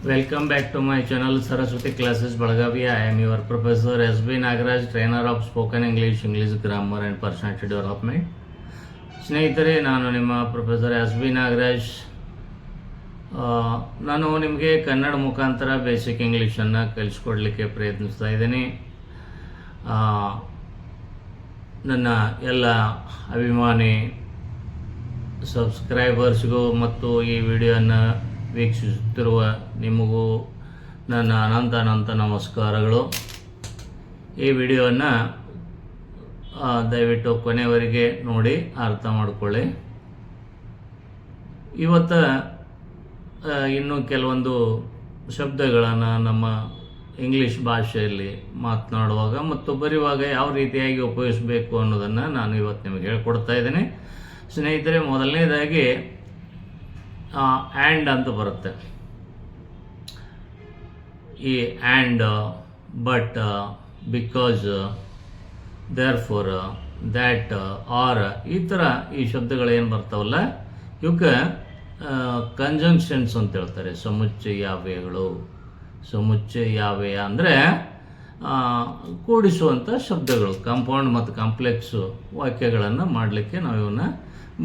Welcome back to my channel Saraswati Classes Belagavi. I am your professor S.B. Nagaraj, trainer of spoken English, English grammar and personality development. ಸ್ನೇಹಿತರೆ, ನಾನು ನಿಮ್ಮ professor S.B. Nagaraj. ನಾನು ನಿಮಗೆ ಕನ್ನಡ ಮುಖಾಂತರ basic ಇಂಗ್ಲೀಷನ್ನು ಕಲಿಸ್ಕೊಡ್ಲಿಕ್ಕೆ ಪ್ರಯತ್ನಿಸ್ತಾ ಇದ್ದೀನಿ. ನನ್ನ ಎಲ್ಲ ಅಭಿಮಾನಿ ಸಬ್ಸ್ಕ್ರೈಬರ್ಸ್ಗೂ ಮತ್ತು ಈ ವಿಡಿಯೋನ ವೀಕ್ಷಿಸುತ್ತಿರುವ ನಿಮಗೂ ನನ್ನ ಅನಂತ ನಮಸ್ಕಾರಗಳು. ಈ ವಿಡಿಯೋನ ದಯವಿಟ್ಟು ಕೊನೆಯವರೆಗೆ ನೋಡಿ ಅರ್ಥ ಮಾಡಿಕೊಳ್ಳಿ. ಇವತ್ತು ಇನ್ನೂ ಕೆಲವೊಂದು ಶಬ್ದಗಳನ್ನು ನಮ್ಮ ಇಂಗ್ಲೀಷ್ ಭಾಷೆಯಲ್ಲಿ ಮಾತನಾಡುವಾಗ ಮತ್ತು ಬರೆಯುವಾಗ ಯಾವ ರೀತಿಯಾಗಿ ಉಪಯೋಗಿಸಬೇಕು ಅನ್ನೋದನ್ನು ನಾನು ಇವತ್ತು ನಿಮಗೆ ಹೇಳ್ಕೊಡ್ತಾ ಇದ್ದೇನೆ. ಸ್ನೇಹಿತರೆ, ಮೊದಲನೇದಾಗಿ ಆ್ಯಂಡ್ ಅಂತ ಬರುತ್ತೆ. ಈ and, but, because, therefore, that, or ಈ ಥರ ಈ ಶಬ್ದಗಳೇನು ಬರ್ತಾವಲ್ಲ, ಇವಕ್ಕೆ ಕಂಜಂಕ್ಷನ್ಸ್ ಅಂತ ಹೇಳ್ತಾರೆ. ಸಮುಚ್ಚಯಾವ್ಯಯಗಳು. ಸಮುಚ್ಚಯಾವ್ಯಯ ಅಂದರೆ ಕೂಡಿಸುವಂಥ ಶಬ್ದಗಳು. ಕಾಂಪೌಂಡ್ ಮತ್ತು ಕಾಂಪ್ಲೆಕ್ಸು ವಾಕ್ಯಗಳನ್ನು ಮಾಡಲಿಕ್ಕೆ ನಾವು ಇವನ್ನ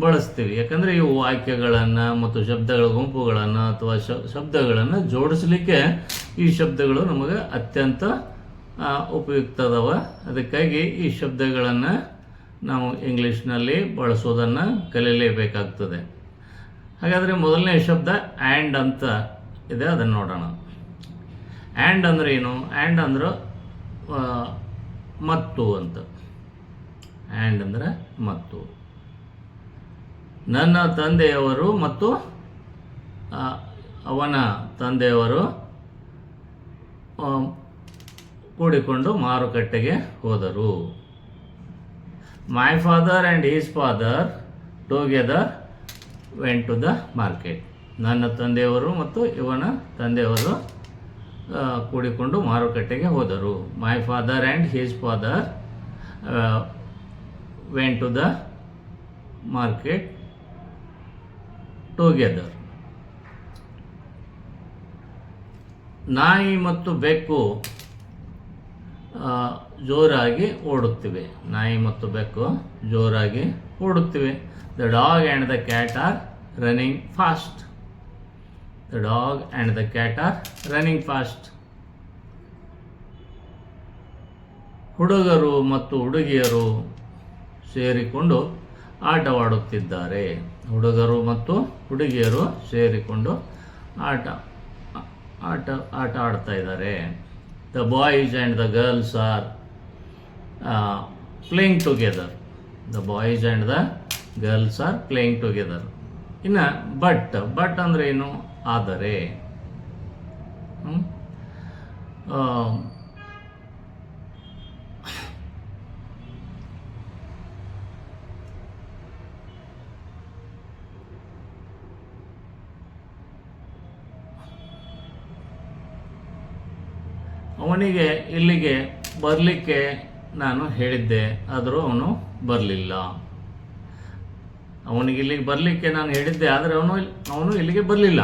ಬಳಸ್ತೀವಿ. ಯಾಕಂದರೆ ಇವು ವಾಕ್ಯಗಳನ್ನು ಮತ್ತು ಶಬ್ದಗಳ ಗುಂಪುಗಳನ್ನು ಅಥವಾ ಶಬ್ದಗಳನ್ನು ಜೋಡಿಸಲಿಕ್ಕೆ ಈ ಶಬ್ದಗಳು ನಮಗೆ ಅತ್ಯಂತ ಉಪಯುಕ್ತ. ಅದಕ್ಕಾಗಿ ಈ ಶಬ್ದಗಳನ್ನು ನಾವು ಇಂಗ್ಲೀಷ್ನಲ್ಲಿ ಬಳಸೋದನ್ನು ಕಲಿಯಲೇಬೇಕಾಗ್ತದೆ. ಹಾಗಾದರೆ ಮೊದಲನೇ ಶಬ್ದ ಆ್ಯಂಡ್ ಅಂತ ಇದೆ, ಅದನ್ನು ನೋಡೋಣ. ಆ್ಯಂಡ್ ಅಂದರೆ ಏನು? ಆ್ಯಂಡ್ ಅಂದ್ರೆ ಮತ್ತು ಅಂತ. ಆ್ಯಂಡ್ ಅಂದರೆ ಮತ್ತು. ನನ್ನ ತಂದೆಯವರು ಮತ್ತು ಅವನ ತಂದೆಯವರು ಕೂಡಿಕೊಂಡು ಮಾರುಕಟ್ಟೆಗೆ ಹೋದರು. My father and his father together went to the market. ನನ್ನ ತಂದೆಯವರು ಮತ್ತು ಇವನ ತಂದೆಯವರು ಕೂಡಿಕೊಂಡು ಮಾರುಕಟ್ಟೆಗೆ ಹೋದರು. My father and his father went to the market together. ನಾಯಿ ಮತ್ತು ಬೆಕ್ಕು ಜೋರಾಗಿ ಓಡುತ್ತಿವೆ. ನಾಯಿ ಮತ್ತು ಬೆಕ್ಕು ಜೋರಾಗಿ ಓಡುತ್ತಿವೆ. The dog and the cat are running fast. The dog and the cat are running fast. ಹುಡುಗರು ಮತ್ತು ಹುಡುಗಿಯರು ಸೇರಿಕೊಂಡು ಆಟವಾಡುತ್ತಿದ್ದಾರೆ. ಹುಡುಗರು ಮತ್ತು ಹುಡುಗಿಯರು ಸೇರಿಕೊಂಡು ಆಟ ಆಡ್ತಾ ಇದ್ದಾರೆ. The boys and the girls are playing together. The boys and the girls are playing together. ಇನ್ನು ಬಟ್ ಅಂದರೆ ಏನು? ಆದರೆ. ಅವನಿಗೆ ಇಲ್ಲಿಗೆ ಬರಲಿಕ್ಕೆ ನಾನು ಹೇಳಿದ್ದೆ, ಆದರೂ ಅವನು ಬರಲಿಲ್ಲ. ಅವನಿಗೆ ಇಲ್ಲಿಗೆ ಬರಲಿಕ್ಕೆ ನಾನು ಹೇಳಿದ್ದೆ, ಆದರೆ ಅವನು ಇಲ್ಲಿಗೆ ಬರಲಿಲ್ಲ.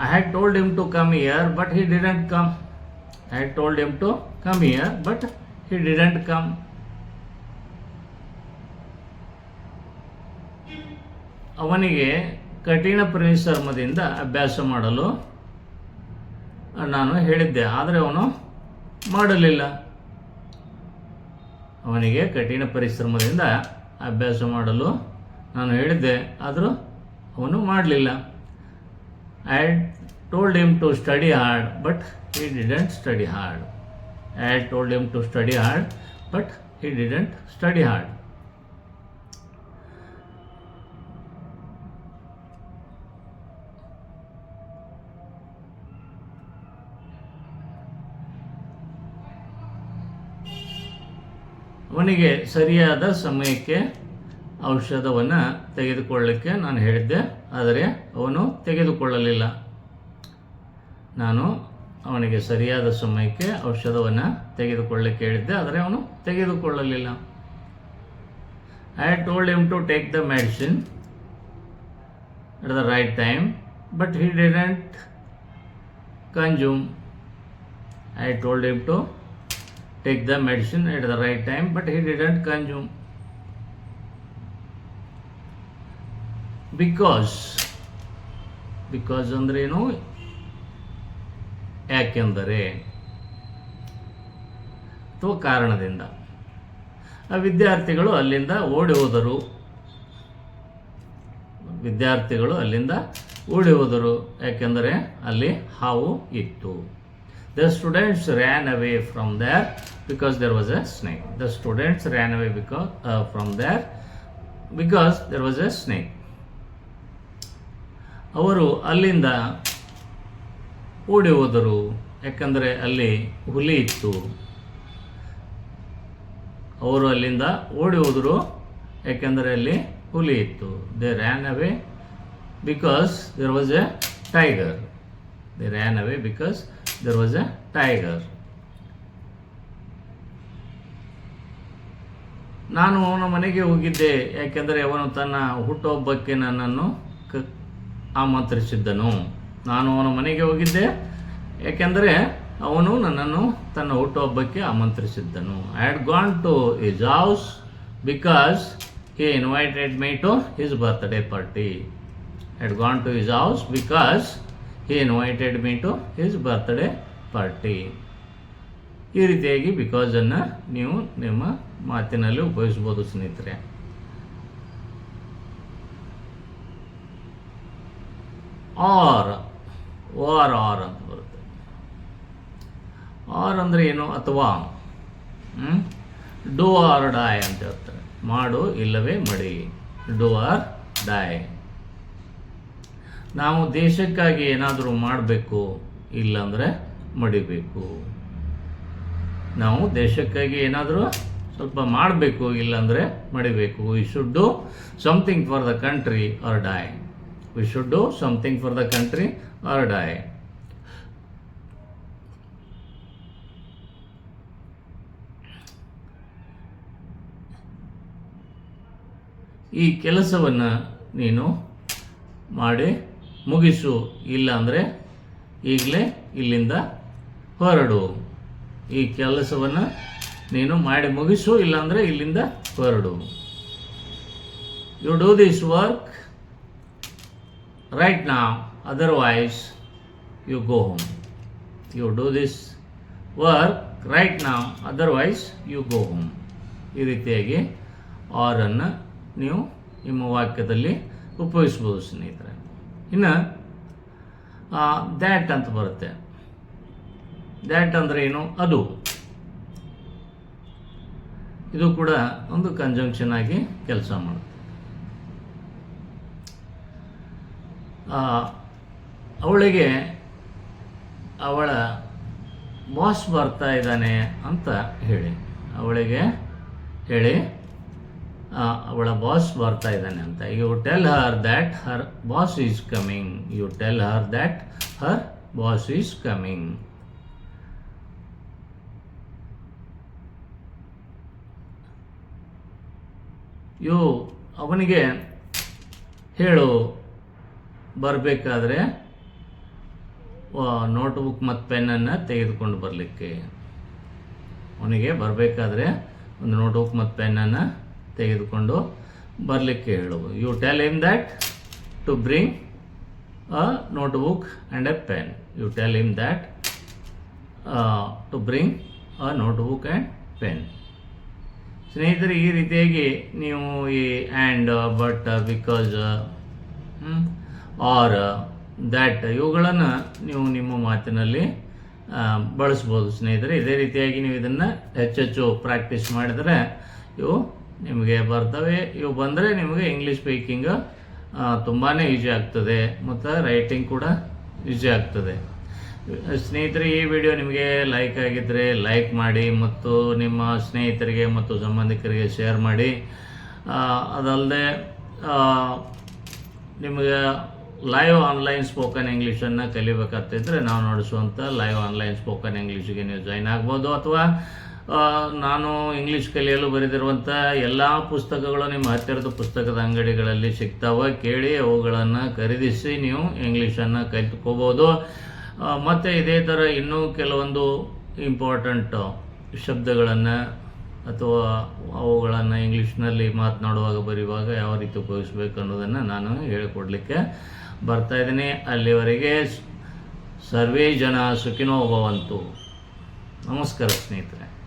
I had told him to come here, but he didn't come. I had told him to come here, but he didn't come. ಅವನಿಗೆ ಕಠಿಣ ಪರಿಶ್ರಮದಿಂದ ಅಭ್ಯಾಸ ಮಾಡಲು ನಾನು ಹೇಳಿದ್ದೆ, ಆದರೆ ಅವನು ಮಾಡಲಿಲ್ಲ. ಅವನಿಗೆ ಕಠಿಣ ಪರಿಶ್ರಮದಿಂದ ಅಭ್ಯಾಸ ಮಾಡಲು ನಾನು ಹೇಳಿದ್ದೆ, ಆದರೂ ಅವನು ಮಾಡಲಿಲ್ಲ. I had told him to study hard, but he didn't study hard. I had told him to study hard, but he didn't study hard. ಅವನಿಗೆ ಸರಿಯಾದ ಸಮಯಕ್ಕೆ ಔಷಧವನ್ನು ತೆಗೆದುಕೊಳ್ಳಲಿಕ್ಕೆ ನಾನು ಹೇಳಿದ್ದೆ, ಆದರೆ ಅವನು ತೆಗೆದುಕೊಳ್ಳಲಿಲ್ಲ. ನಾನು ಅವನಿಗೆ ಸರಿಯಾದ ಸಮಯಕ್ಕೆ ಔಷಧವನ್ನು ತೆಗೆದುಕೊಳ್ಳಲಿಕ್ಕೆ ಹೇಳಿದ್ದೆ, ಆದರೆ ಅವನು ತೆಗೆದುಕೊಳ್ಳಲಿಲ್ಲ. I had told him to take the medicine, at the right time, but he didn't consume. I told him to take the medicine at the right time, but he didn't consume. Because ಅಂದ್ರೆ ಏನು, ಯಾಕೆಂದರೆ ಅಥವಾ ಕಾರಣದಿಂದ ಆ ವಿದ್ಯಾರ್ಥಿಗಳು ಅಲ್ಲಿಂದ ಓಡಿ ಹೋದರು. ಯಾಕೆಂದರೆ ಅಲ್ಲಿ ಹಾವು ಇತ್ತು. The students ran away from there because there was a snake. The students ran away from there because there was a snake. ಅವರು ಅಲ್ಲಿಂದ ಓಡಿ ಹೋದರು ಯಾಕಂದರೆ ಅಲ್ಲಿ ಹುಲಿ ಇತ್ತು. ಅವರು ಅಲ್ಲಿಂದ ಓಡಿ ಹೋದರು ಯಾಕೆಂದರೆ ಅಲ್ಲಿ ಹುಲಿ ಇತ್ತು. They ran away because there was a tiger. They ran away because there was a tiger. ನಾನು ಅವನ ಮನೆಗೆ ಹೋಗಿದ್ದೆ ಯಾಕೆಂದರೆ ಅವನು ತನ್ನ ಹುಟ್ಟುಹಬ್ಬಕ್ಕೆ ನನ್ನನ್ನು ಆಮಂತ್ರಿಸಿದ್ದನು. ನಾನು ಅವನ ಮನೆಗೆ ಹೋಗಿದ್ದೆ ಯಾಕೆಂದರೆ ಅವನು ನನ್ನನ್ನು ತನ್ನ ಹುಟ್ಟುಹಬ್ಬಕ್ಕೆ ಆಮಂತ್ರಿಸಿದ್ದನು. I had gone to his house because he invited me to his birthday party. I had gone to his house because he invited me to his birthday party. ಈ ರೀತಿಯಾಗಿ ಬಿಕಾಸನ್ನು ನೀವು ನಿಮ್ಮ ಮಾತಿನಲ್ಲಿ ಉಪಯೋಗಿಸ್ಬೋದು ಸ್ನೇಹಿತರೆ. ಆರ್ ಅಂತ ಬರುತ್ತೆ. ಆರ್ ಅಂದರೆ ಏನು, ಅಥವಾ ಡೂ ಆರ್ ಡೈ ಅಂತ ಹೇಳ್ತಾರೆ. ಮಾಡು ಇಲ್ಲವೇ ಮಡಿ, ಡೂ ಆರ್ ಡೈ. ನಾವು ದೇಶಕ್ಕಾಗಿ ಏನಾದರೂ ಮಾಡಬೇಕು, ಇಲ್ಲಾಂದರೆ ಮಡಿಬೇಕು. ನಾವು ದೇಶಕ್ಕಾಗಿ ಏನಾದರೂ ಸ್ವಲ್ಪ ಮಾಡಬೇಕು, ಇಲ್ಲಾಂದರೆ ಮಡಿಬೇಕು. We should do something for the country or die. We should do something for the country or die. ಈ ಕೆಲಸವನ್ನು ನೀನು ಮಾಡಿ ಮುಗಿಸು, ಇಲ್ಲ ಅಂದರೆ ಈಗಲೇ ಇಲ್ಲಿಂದ ಹೊರಡು. ಈ ಕೆಲಸವನ್ನು ನೀನು ಮಾಡಿ ಮುಗಿಸು, ಇಲ್ಲಾಂದರೆ ಇಲ್ಲಿಂದ ಹೊರಡು. You do this work right now, otherwise you go home. You do this work right now, otherwise you go home. ಈ ರೀತಿಯಾಗಿ ಆರನ್ನು ನೀವು ನಿಮ್ಮ ವಾಕ್ಯದಲ್ಲಿ ಉಪಯೋಗಿಸ್ಬೋದು ಸ್ನೇಹಿತರೆ. ಇನ್ನು ದ್ಯಾಟ್ ಅಂತ ಬರುತ್ತೆ. ದ್ಯಾಟ್ ಅಂದರೆ ಏನು, ಅದು. ಇದು ಕೂಡ ಒಂದು ಕಂಜಂಕ್ಷನ್ ಆಗಿ ಕೆಲಸ ಮಾಡುತ್ತೆ. ಅವಳಿಗೆ ಅವಳ ಬಾಸ್ ಬರ್ತಾ ಇದ್ದಾನೆ ಅಂತ ಹೇಳಿ. ಅವಳಿಗೆ ಹೇಳಿ ಅವಳ ಬಾಸ್ ಬರ್ತಾ ಇದ್ದಾನೆ ಅಂತ. You tell her that her boss is coming. You tell her that her boss is coming. ಅವನಿಗೆ ಹೇಳು ಬರಬೇಕಾದ್ರೆ ನೋಟ್ಬುಕ್ ಮತ್ತು ಪೆನ್ನನ್ನು ತೆಗೆದುಕೊಂಡು ಬರಲಿಕ್ಕೆ. ಅವನಿಗೆ ಬರಬೇಕಾದ್ರೆ ಒಂದು ನೋಟ್ಬುಕ್ ಮತ್ತು ಪೆನ್ನನ್ನು ತೆಗೆದುಕೊಂಡು ಬರಲಿಕ್ಕೆ ಹೇಳು. You tell him that to bring a notebook and a pen. You tell him that to bring a notebook and pen. ಸ್ನೇಹಿತರೆ, ಈ ರೀತಿಯಾಗಿ ನೀವು ಈ and, but, because, or, that ಇವುಗಳನ್ನು ನೀವು ನಿಮ್ಮ ಮಾತಿನಲ್ಲಿ ಬಳಸ್ಬೋದು ಸ್ನೇಹಿತರೆ. ಇದೇ ರೀತಿಯಾಗಿ ನೀವು ಇದನ್ನು ಹೆಚ್ಚೆಚ್ಚು ಪ್ರಾಕ್ಟೀಸ್ ಮಾಡಿದರೆ ಇವು ನಿಮಗೆ ಬರ್ತವೆ. ಇವು ಬಂದರೆ ನಿಮಗೆ ಇಂಗ್ಲೀಷ್ ಸ್ಪೀಕಿಂಗ್ ತುಂಬಾ ಈಸಿ ಆಗ್ತದೆ ಮತ್ತು ರೈಟಿಂಗ್ ಕೂಡ ಈಸಿ ಆಗ್ತದೆ. ಸ್ನೇಹಿತರೆ, ಈ ವಿಡಿಯೋ ನಿಮಗೆ ಲೈಕ್ ಆಗಿದ್ದರೆ ಲೈಕ್ ಮಾಡಿ ಮತ್ತು ನಿಮ್ಮ ಸ್ನೇಹಿತರಿಗೆ ಮತ್ತು ಸಂಬಂಧಿಕರಿಗೆ ಶೇರ್ ಮಾಡಿ. ಅದಲ್ಲದೆ ನಿಮಗೆ ಲೈವ್ ಆನ್ಲೈನ್ ಸ್ಪೋಕನ್ ಇಂಗ್ಲೀಷನ್ನು ಕಲಿಬೇಕಾಗ್ತಿದ್ರೆ ನಾವು ನಡೆಸುವಂಥ ಲೈವ್ ಆನ್ಲೈನ್ ಸ್ಪೋಕನ್ ಇಂಗ್ಲೀಷಿಗೆ ನೀವು ಜಾಯ್ನ್ ಆಗ್ಬೋದು. ಅಥವಾ ನಾನು ಇಂಗ್ಲೀಷ್ ಕಲಿಯಲು ಬರೆದಿರುವಂಥ ಎಲ್ಲ ಪುಸ್ತಕಗಳು ನಿಮ್ಮ ಹತ್ತಿರದ ಪುಸ್ತಕದ ಅಂಗಡಿಗಳಲ್ಲಿ ಸಿಗ್ತಾವೆ. ಕೇಳಿ ಅವುಗಳನ್ನು ಖರೀದಿಸಿ ನೀವು ಇಂಗ್ಲೀಷನ್ನು ಕಲಿತ್ಕೋಬೋದು. ಮತ್ತು ಇದೇ ಥರ ಇನ್ನೂ ಕೆಲವೊಂದು ಇಂಪಾರ್ಟೆಂಟ್ ಶಬ್ದಗಳನ್ನು ಅಥವಾ ಅವುಗಳನ್ನು ಇಂಗ್ಲೀಷ್ನಲ್ಲಿ ಮಾತನಾಡುವಾಗ ಬರೆಯುವಾಗ ಯಾವ ರೀತಿ ಉಪಯೋಗಿಸ್ಬೇಕು ಅನ್ನೋದನ್ನು ನಾನು ಹೇಳಿಕೊಡ್ಲಿಕ್ಕೆ ಬರ್ತಾಯಿದ್ದೀನಿ. ಅಲ್ಲಿವರೆಗೆ ಸರ್ವೇ ಜನ ಸುಖಿನೋ ಭವಂತು. ನಮಸ್ಕಾರ ಸ್ನೇಹಿತರೆ.